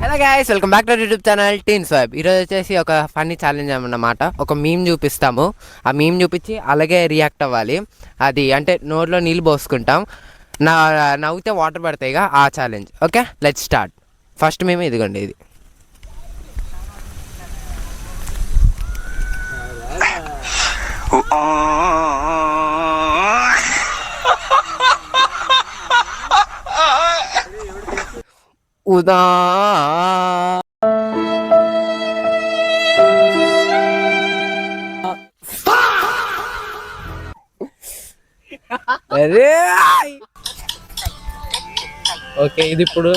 Hello guys, welcome back to YouTube channel teens vibe. ఈరోజు వచ్చేసి ఒక ఫన్నీ ఛాలెంజ్ అన్నమాట. ఒక మీమ్ చూపిస్తాము. ఆ మీమ్ చూపించి అలాగే రియాక్ట్ అవ్వాలి. అది అంటే నోట్లో నీళ్ళు పోసుకుంటాం. నవ్వుతే వాటర్ పడతాయి ఆ challenge. Okay, let's start. First మేము ఇదిగోండి ఇది. ఉదా అరే ఓకే, ఇది ఇప్పుడు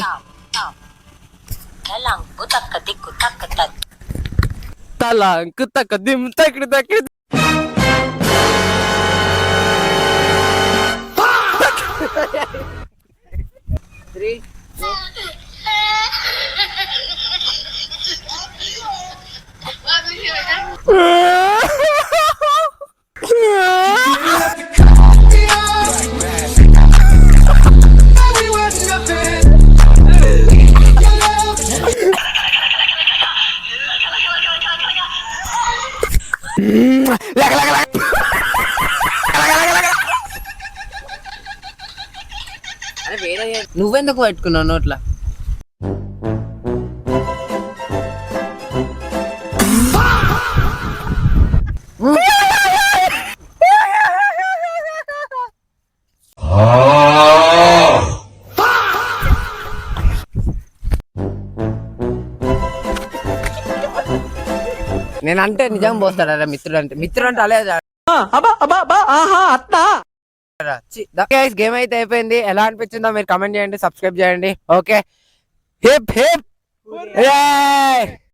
తలంకు తక్క దిమ్ తక్కడి తక్కడి త్రీ నువ్వెందుకు పెట్టుకున్నావు నోట్లా? నేనంటే నిజం పోస్తాడా మిత్రుడు అంటే? మిత్రుడు అంటే అలే గేమ్ అయితే అయిపోయింది. ఎలా అనిపించిందో మీరు కమెంట్ చేయండి, సబ్స్క్రైబ్ చేయండి. Okay, hip hip.